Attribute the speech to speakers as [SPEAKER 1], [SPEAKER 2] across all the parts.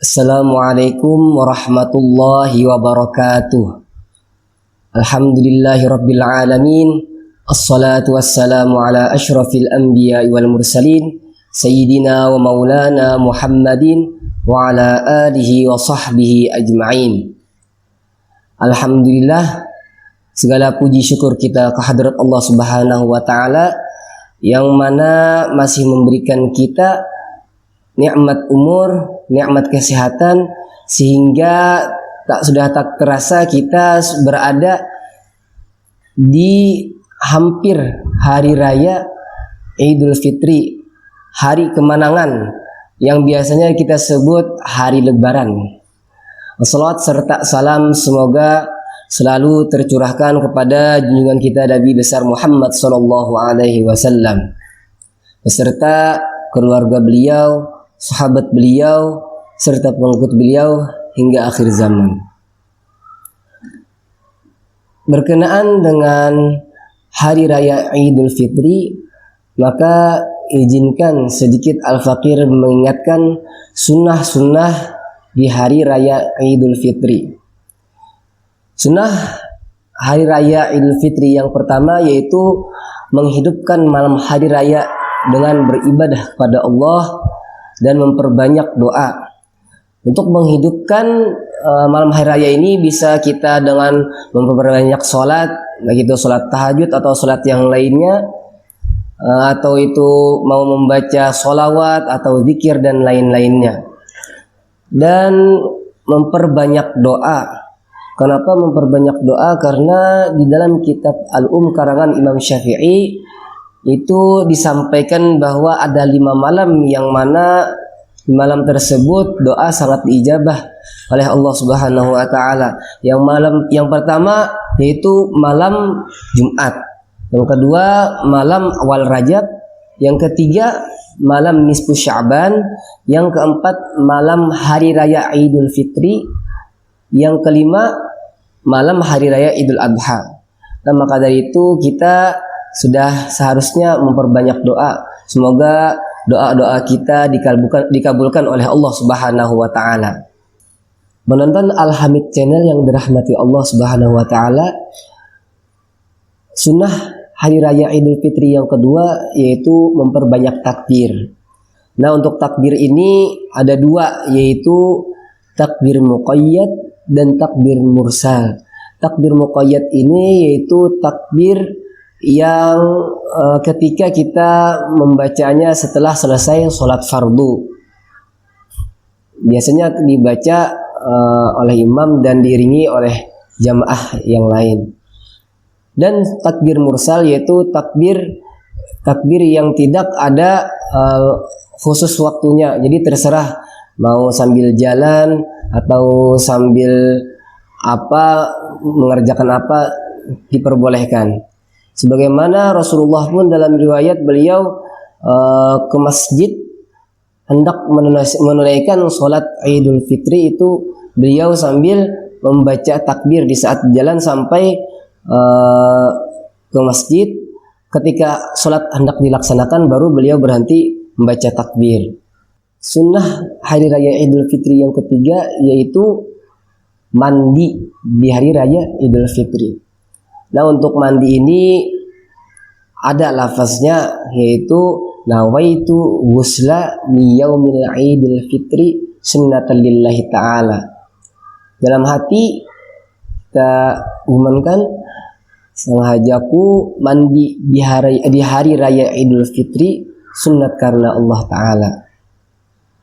[SPEAKER 1] Assalamualaikum warahmatullahi wabarakatuh. Alhamdulillahi rabbil alamin. Assalatu wassalamu ala ashrafil anbiya wal mursalin Sayyidina wa maulana Muhammadin wa ala alihi wa sahbihi ajma'in. Alhamdulillah, segala puji syukur kita kehadrat Allah Subhanahu wa taala yang mana masih memberikan kita nikmat umur, nikmat kesehatan, sehingga sudah tak terasa kita berada di hampir hari raya Idul Fitri, hari kemenangan yang biasanya kita sebut hari Lebaran. Salawat serta salam semoga selalu tercurahkan kepada junjungan kita Nabi besar Muhammad sallallahu alaihi wasallam beserta keluarga beliau, sahabat beliau, serta pengikut beliau hingga akhir zaman. Berkenaan dengan hari raya Idul Fitri, maka izinkan sedikit Al-Fakir mengingatkan sunnah-sunnah di hari raya Idul Fitri. Sunnah hari raya Idul Fitri yang pertama yaitu menghidupkan malam hari raya dengan beribadah kepada Allah dan memperbanyak doa. Untuk menghidupkan malam hari raya ini bisa kita dengan memperbanyak sholat, baik itu sholat tahajud atau sholat yang lainnya, atau itu mau membaca sholawat atau zikir dan lain-lainnya. Dan memperbanyak doa. Kenapa memperbanyak doa? Karena di dalam kitab karangan Imam Syafi'i itu disampaikan bahwa ada 5 malam yang mana di malam tersebut doa sangat diijabah oleh Allah Subhanahu wa taala. Yang pertama yaitu malam Jumat, yang kedua malam awal Rajab, yang ketiga malam nisfu Sya'ban, yang keempat malam hari raya Idul Fitri, yang kelima malam hari raya Idul Adha. Nah, maka dari itu kita sudah seharusnya memperbanyak doa. Semoga doa-doa kita dikabulkan oleh Allah Subhanahu wa taala. Menonton Al-Hamid Channel yang dirahmati Allah Subhanahu wa taala, sunnah hari raya Idul Fitri yang kedua yaitu memperbanyak takbir. Nah, untuk takbir ini ada 2, yaitu takbir muqayyad dan takbir mursal. Takbir muqayyad ini yaitu takbir yang ketika kita membacanya setelah selesai sholat fardu. Biasanya dibaca oleh imam dan diiringi oleh jamaah yang lain. Dan takbir mursal yaitu takbir yang tidak ada khusus waktunya. Jadi terserah mau sambil jalan atau sambil mengerjakan apa diperbolehkan. Sebagaimana Rasulullah pun dalam riwayat beliau ke masjid hendak menunaikan sholat Idul Fitri itu beliau sambil membaca takbir di saat jalan sampai ke masjid. Ketika sholat hendak dilaksanakan baru beliau berhenti membaca takbir. Sunnah hari raya Idul Fitri yang ketiga yaitu mandi di hari raya Idul Fitri. Nah, untuk mandi ini ada lafaznya yaitu nawaitu ghusla mi yaumil Idul Fitri sunnatan lillahi ta'ala. Dalam hati kita umumkan, sengajaku mandi di hari raya Idul Fitri sunnat karena Allah Ta'ala.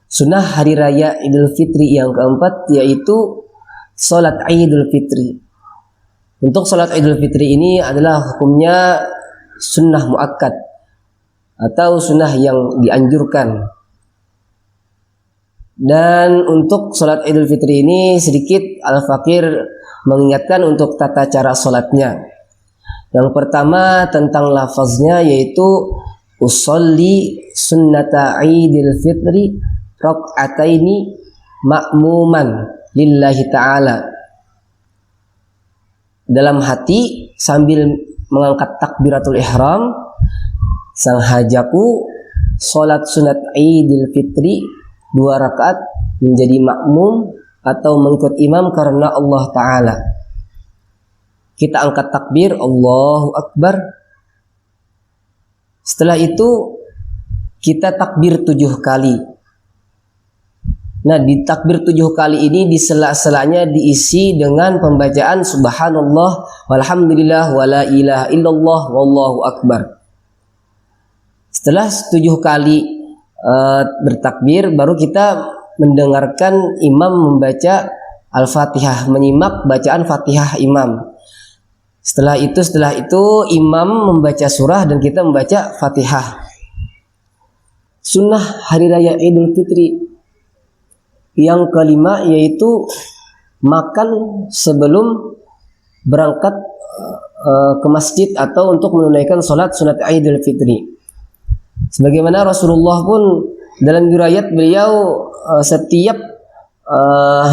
[SPEAKER 1] Sunnah hari raya Idul Fitri yang keempat yaitu sholat Idul Fitri. Untuk sholat Idul Fitri ini adalah hukumnya sunnah muakkad atau sunnah yang dianjurkan. Dan untuk sholat Idul Fitri ini sedikit Al-Fakir mengingatkan untuk tata cara sholatnya. Yang pertama tentang lafaznya yaitu usolli sunnata Idul Fitri rak'ataini ma'muman lillahi ta'ala. Dalam hati sambil mengangkat takbiratul ihram, sang hajaku sholat sunat Idul Fitri 2 rakaat menjadi makmum atau mengikut imam karena Allah Ta'ala. Kita angkat takbir, Allahu Akbar. Setelah itu kita takbir 7 kali. Nah, di takbir 7 kali ini di sela-selanya diisi dengan pembacaan subhanallah walhamdulillah wala ilaha illallah wallahu akbar. Setelah 7 kali bertakbir, baru kita mendengarkan imam membaca Al-Fatihah, menyimak bacaan Fatihah imam. Setelah itu imam membaca surah dan kita membaca Fatihah. Sunnah hari raya Idul Fitri yang kelima yaitu makan sebelum berangkat ke masjid atau untuk menunaikan sholat sunat Idul Fitri. Sebagaimana Rasulullah pun dalam riwayat beliau setiap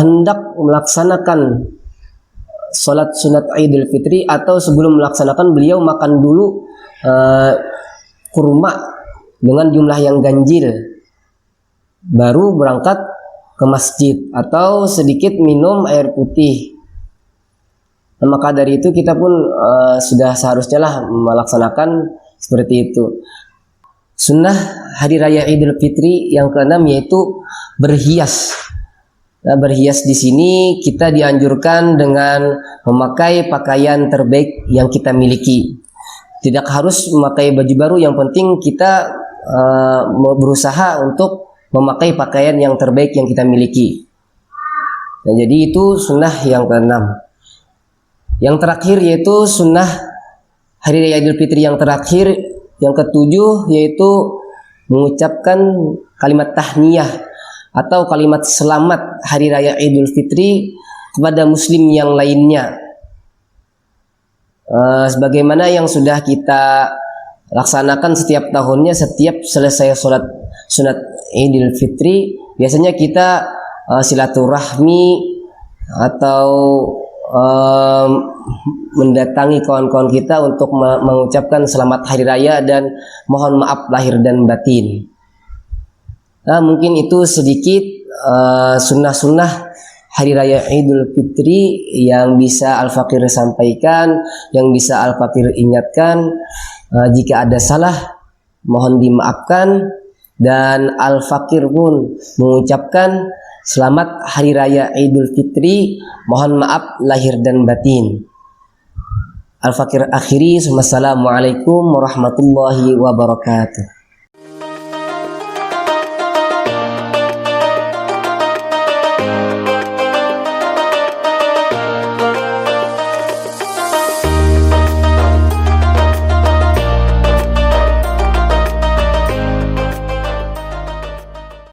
[SPEAKER 1] hendak melaksanakan sholat sunat Idul Fitri atau sebelum melaksanakan beliau makan dulu kurma dengan jumlah yang ganjil, baru berangkat ke masjid atau sedikit minum air putih. Nah, maka dari itu kita pun sudah seharusnya lah melaksanakan seperti itu. Sunnah hari raya Idul Fitri yang keenam yaitu berhias. Nah, berhias di sini kita dianjurkan dengan memakai pakaian terbaik yang kita miliki. Tidak harus memakai baju baru, yang penting kita berusaha untuk memakai pakaian yang terbaik yang kita miliki. Nah, jadi itu sunnah yang keenam. Yang terakhir yaitu sunnah hari raya Idul Fitri yang terakhir, yang ketujuh, yaitu mengucapkan kalimat tahniyah atau kalimat selamat hari raya Idul Fitri kepada muslim yang lainnya. Sebagaimana yang sudah kita laksanakan setiap tahunnya, setiap selesai sholat sunat Idul Fitri biasanya kita silaturahmi atau mendatangi kawan-kawan kita untuk mengucapkan selamat hari raya dan mohon maaf lahir dan batin. Nah, mungkin itu sedikit sunnah-sunnah hari raya Idul Fitri yang bisa Al-Fakir sampaikan, yang bisa Al-Fakir ingatkan. Jika ada salah mohon dimaafkan, dan Al-Fakir pun mengucapkan selamat hari raya Idul Fitri, mohon maaf lahir dan batin. Al-Fakir akhiri, Assalamualaikum warahmatullahi wabarakatuh.